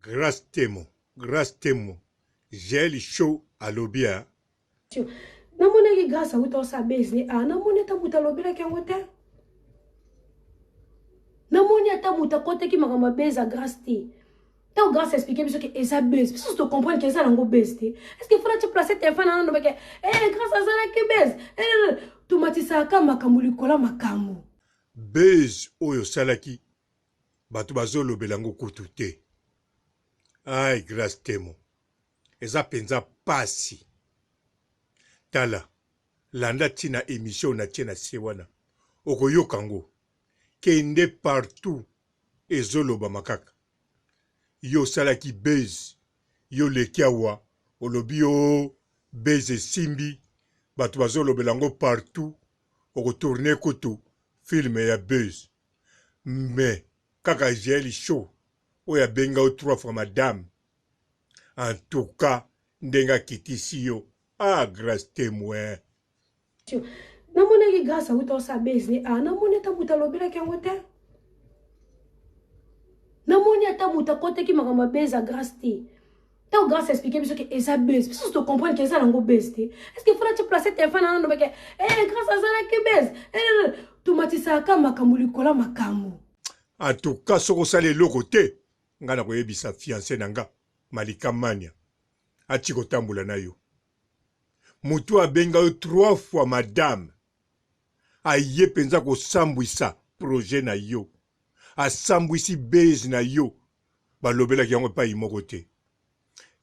Grâce Temo. J'ai le show à l'obia. Namone grâce à vous sa baiser. Ah, namone ta muta lobira kengote. Namone ta muta kote ki makama beza grâce ti. Ta grâce expliquer parce que esa base. Parce que tu comprends que ça nango base ti. Est-ce qu'il faudra te placer téléphone nan no beke grâce à ça la ke base. Tu matisa ka makambu likola makamu. Base oyo salaki. Batu bazolo belango kutute. Ay, grâce Temo. Eza penza pasi. Tala. Landa tina émission na tina sewana. Okoyo kango. Kende partout. Ezolo ba makaka. Yo salaki base. Yo lekiawa. Olobi yo base simbi. Batu bazolo belango partout. Oko tourner koto. Film ya base. Mais. Kaka j'ai show. Oya benga o 3 fois madame. En tout cas, ndenga kitisi yo. Ah, grâce témoin. Namone ki grâce à vous sa base. Ah, namone ta muta lobira kengote. Namone ta muta kote ki makama beza grâce ti. Ta grâce expliquer parce que esa base. Parce que tu comprends que ça nango base ti. Est-ce qu'il faudra te placer téléphone nan no beke grâce à ça la ke base. Tu matisa ka makambu likola makamu. En tout cas, soko sale loko te. Nga na koyebisa fiancé nanga. Malika Mania. Ati kotambula na yo. Mutu abenga yo 3 fois madame. Aye penza ko sambwisa projet na yo. Asambwisi base na yo. Balobela ki yango pa imoko te.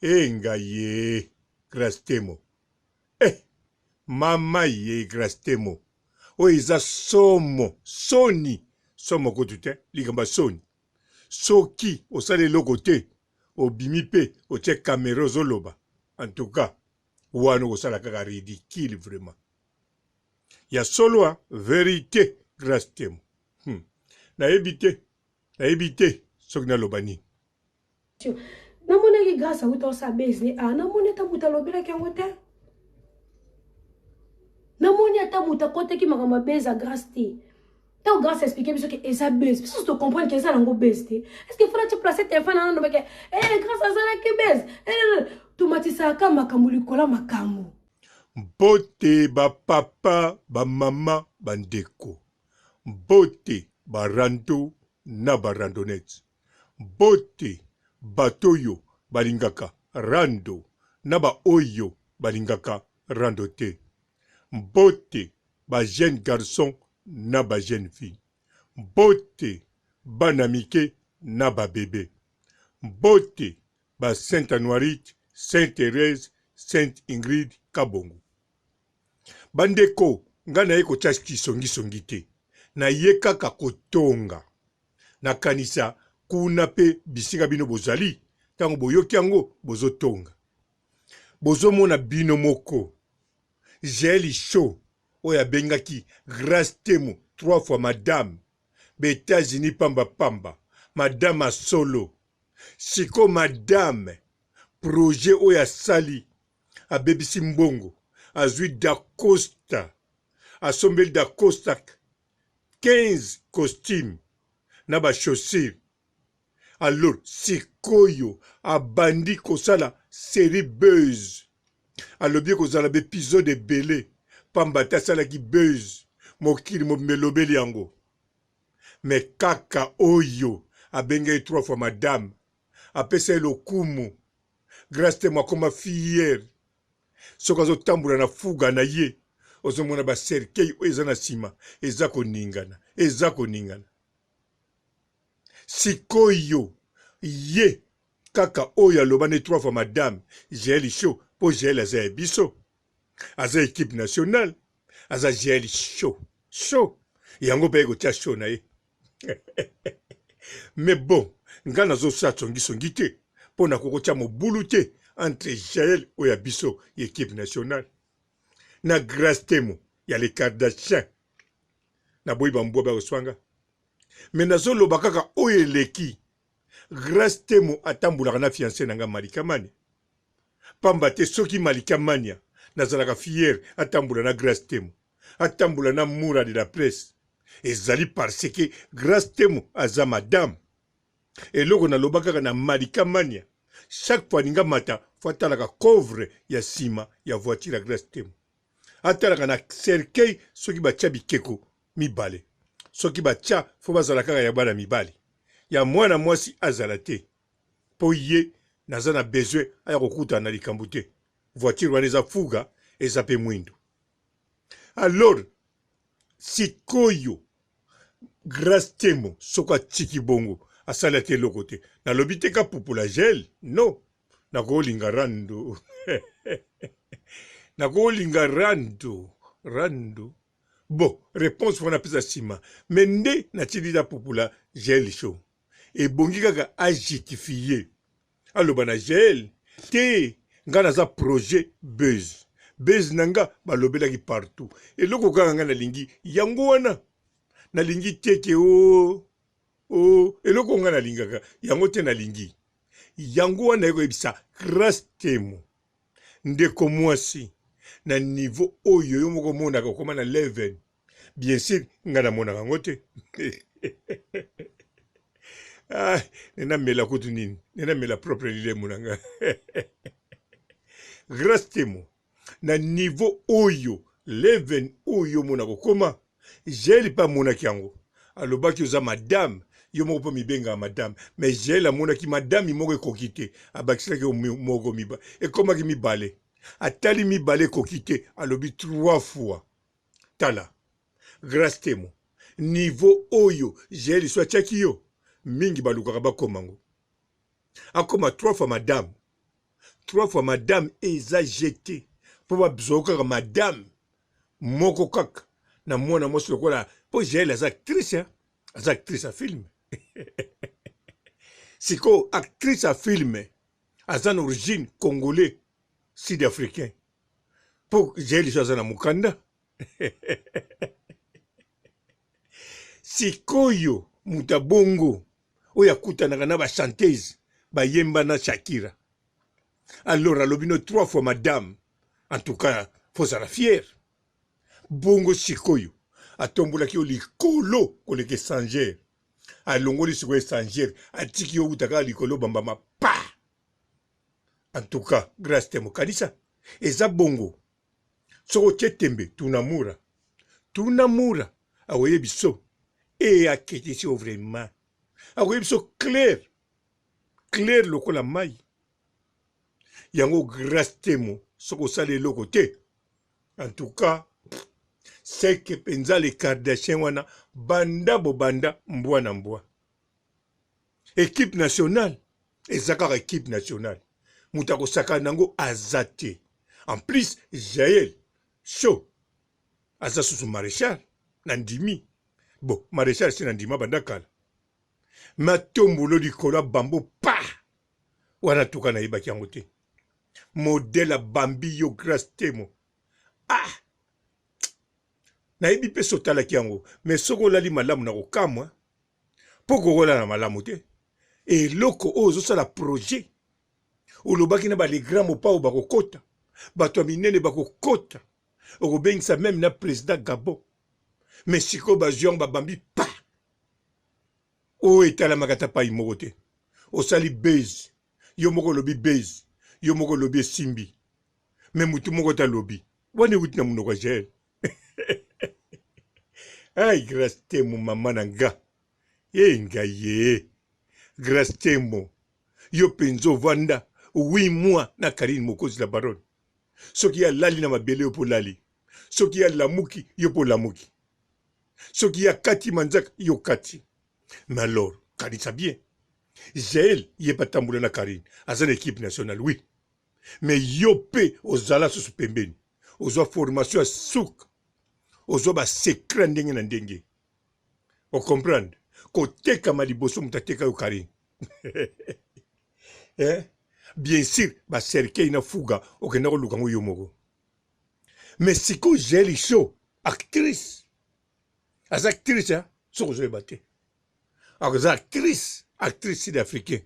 Nga ye. Grâce Temo. Mama ye grâce Temo. O iza somo. Soni. Somo kotute. Ligamba soni. Soki osale loko te. Obimi pe. Oche kamera zoloba. En tout cas. Wano osala kaka ridicule vraiment. Ya solo a vérité grâce Temo. Na ebite. Sok na lobani. Namone ki grâce à vous sa base. Ah, namone ta muta lobira kengote. Namone ta muta kote ki makama beza grâce ti. Ta grâce expliquer parce que esa base. Parce que tu comprends que ça nango base ti. Est-ce qu'il faudra te placer téléphone nan no beke grâce à ça la ke base. Tu matisa ka makambu likola makamu. Bote ba papa, ba mama, bandeko. Bote ba rando na ba randonnette. Bote batoyo balingaka rando na ba oyo balingaka rando te. Bote ba jeune garçon na ba jeune fille. Bote banamike na ba bébé. Bote ba Sainte Anoirite, Sainte Thérèse, Sainte Ingrid Kabongo. Bandeko, nga na ye kochaski songi te. Na ye kaka kotonga. Na kanisa kuna pe bisinga bino bozali. Tango boyoki yango bozotonga. Bozomona bino moko. J'ai show. Oya bengaki grâce Temo 3 fois madame. Be-États-Unis pamba. Madame a solo. Siko madame. Projet oya sali. A bebisi mbongo. Azui da Costa. A sombeli da Costa. 15 costumes. Na ba chaussures. Alors, sikoyo. A bandi kosala série buzz. Alobi kozala épisode belé. Pambata sala ki buzz. Mokili mo melobeli yango. Mais kaka oyo. A benga 3 fois madame. A pesa lokumu. Grâce Temo koma fière. Soka zo tambula na fuga na ye. Ozo mona ba cercueil eza na sima. Eza koningana. Sikoyo. Ye. Kaka oyo alobane 3 fois madame. J'ai show. Po j'ai aza biso. Aza équipe nationale. Aza j'ai show. Show. Yango pe ko tia show na ye. Mais bon. Nga nazo sa songi te. Po na koko tia mobulu te. Entre Jaël ou Yabiso, équipe nationale. Na grâce Temo, y a les Kardashians. Na boy bambo ba oswanga. Mais nazo lo bakaka oye leki. Grâce Temo atambula na fiancé nanga Malika Mania. Pamba te soki Malika Mania. Nazalaka fier atambula na grâce Temo. Atambula na mura de la presse. Ezali parce que grâce Temo aza madame. eloko naloba kaka na malika mania chaque fois ninga mata fo atalaka couvre ya nsima ya voiture ya Grace Temo, atalaka na cercueil soki batya bikeko mibale, soki batya fo bazala kaka ya bana mibali, ya mwana mwasi azala te mpo ye naza na besoin aya kokutana na likambo te, voiture wana eza fuga eza mpe mwindo. Alors sikoyo Grace Temo soko atiki bongo asala te eloko te, nalobi te kapupula gel non, nakolinga rando nakolinga rando bon réponse wana pesa nsima me nde natili da pupula gel show ebongi kaka ajustifiye aloba na gel te nga naza projet buzz na nga balobelaki partout eloko kaka nga nalingi yango wana nalingi teke eloko nga nalingaka yango te nalingi yango wana ekoyebisa Grace Temo ndeko mwasi na niveau oyo yo moko monaka okoma na 11 bien sûr nga namonaka yango te nena mela kutu nini, nena mela propre lilemo na nga Grace Temo na niveau oyo 11 oyo monaka okoma gel mpe amonaki yango alobaki oza madame yo moko mpo mibengaka madame mais gel amonaki madame moko ekoki te abakiselaki moko ekomaki mibale atali mibale ekoki te alobi 3 fois tala Grace Temo niveau oyo gel so atiaki yo mingi balukaka bakoma ngo akoma 3 fois madame 3 fois madame eza jeté mpo bazwa kaka madame moko kaka na mwana mwasi lokola mpo gel aza actrice ya filme siko actrice ya filme aza na origine congolais sud africain mpo gel so aza na mokanda sikoyo muta bongo oyo akutanaka na bachanteuse bayemba na Shakira alors alobi no 3 fois madame en tout cas fozala fière bongo sikoyo atombolaki yo likolo koleka échangere alongoli sikoyo échangere atiki yo utaka likolo bambama pa en tout cas Grace Temo kanisa eza bongo soko otie tembe tunamura akoye biso e aketisi yo vraiment akoye biso clair lokola mai yango Grace Temo soko osala eloko te en tout cas seke penza le Kardashian wana banda bobanda mbwa na mbwa équipe nationale eza kaka équipe nationale mutu akosaka nango aza te en plus Jael show aza susu maréchal na ndimi bon maréchal si na ndima banda kala matombolo likolo ya bambo pa wana tuka nayebaki yango te modele abambi yo Grace Temo nayebi mpe so otalaki yango mais soki olali malamu na kokamwa mpo kokolala malamu te eloko oyo ozosala projet olobaki na balegrand mopao bakokota bato ya minene bakokota okobengisa meme na président Gabon mais sikoyo bazwi yango babambi pa oyo etalamaka ta pai moko te osali base yo moko olobi base yo moko olobi esimbi me mutu moko talobi wana ewuti na monoko ya Jael ai Grace Temo mama na nga ye ngai ye Grace Temo yo mpenza ovanda 8 mois na Karine mokonzi la baronne soki alali na mabele yo mpo lali soki alamuki yo mpo lamuki soki akati manzaka yo kati mais alors kanisa bien Jael ye batambola na Karine aza na équipe nationale oui mais yo mpe ozala susu pembeni ozwa formation ya suka ozwa basekret ndenge na ndenge ocomprendre kotekama liboso moto ateka yo Karine bien sûr bacercueil na fuga okenda koluka ngo yo moko mais sikoyo Jael show actrice aza actrice soki ozoyeba te aza actrice sud-africain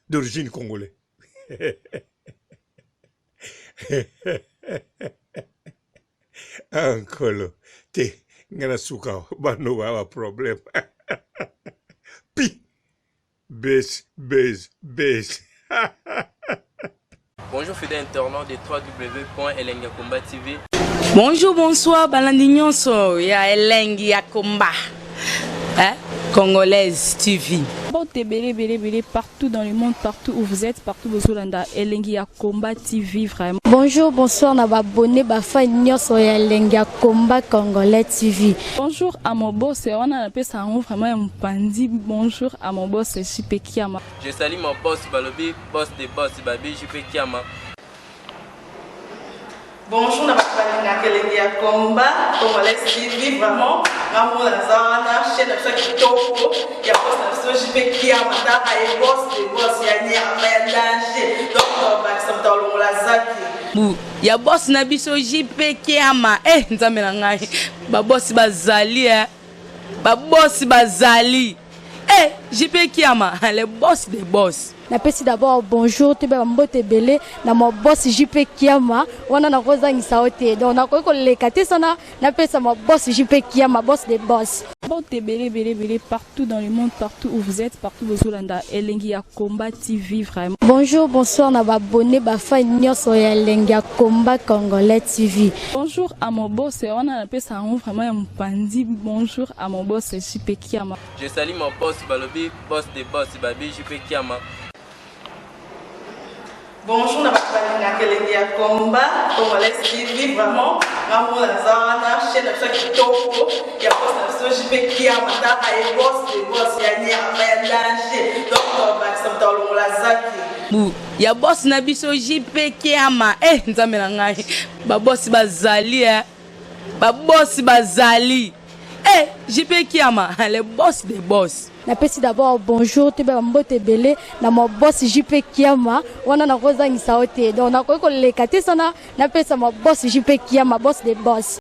d'origine congolais ankolo te nga na suka bano bawa problème pi Buzz, buzz, buzz. Bonjour fidèles internautes de www.elengiakomba TV. Bonjour, bonsoir, balandi nyonso ya Elengi ya Komba. Congolaise TV. Bon, belé partout dans le monde, partout où vous êtes, partout où vous êtes, Elengi ya Komba TV vraiment. Bonjour, bonsoir, na abonné bafa nyonso ya Elengi ya Komba Congolais TV. Bonjour à mon boss, on a appelé ça vraiment un pandi. Bonjour à mon boss, JP Kiama. Je salue mon boss Balobi, boss de boss Babi, JP Kiama. Bonjour, na Elengi ya Komba Congolais TV vraiment. Maman la zana, chaîne de kitoko, ya boss na JP Kiama, ta ay boss de boss ya ni ya danger. Donc ba samta longola zaki. Ya boss na biso JP Kiama. Nzambe na ngai. Ba boss bazali ba boss bazali. JP Kiama, le boss des boss. Napesi d'abord bonjour, tu peux mbote belé na mon boss JP Kiama, wana na kozangisa ote. Donc na ko lekate sana, napesa mon boss JP Kiama, boss des boss. Bon, belé partout dans le monde, partout où vous êtes, partout où vous êtes, Elengi ya Komba TV vraiment. Bonjour, bonsoir, na abonné bafa nyonso ya Elengi ya Komba Congolais TV. Bonjour à mon boss, on a appelé ça vraiment un pandi. Bonjour à mon boss JP Kiama. Je salue mon boss Balobi, boss de boss Babi, JP Kiama. Bonjour, na Elengi ya Komba Congolais TV vraiment. Maman la zana, chaîne de kitoko, ya boss na JP Kiama, ta ay boss de boss ya ni ya danger. Donc ba samta longola zaki. Ya boss na biso JP Kiama. Nzambe na ngai. Ba boss bazali ba boss bazali. JP Kiama, le boss des boss. Napesi d'abord bonjour, tu peux mbote belé na mon boss JP Kiama, wana na kozangisa ote. Donc na ko lekate sana, napesa mon boss JP Kiama, boss des boss.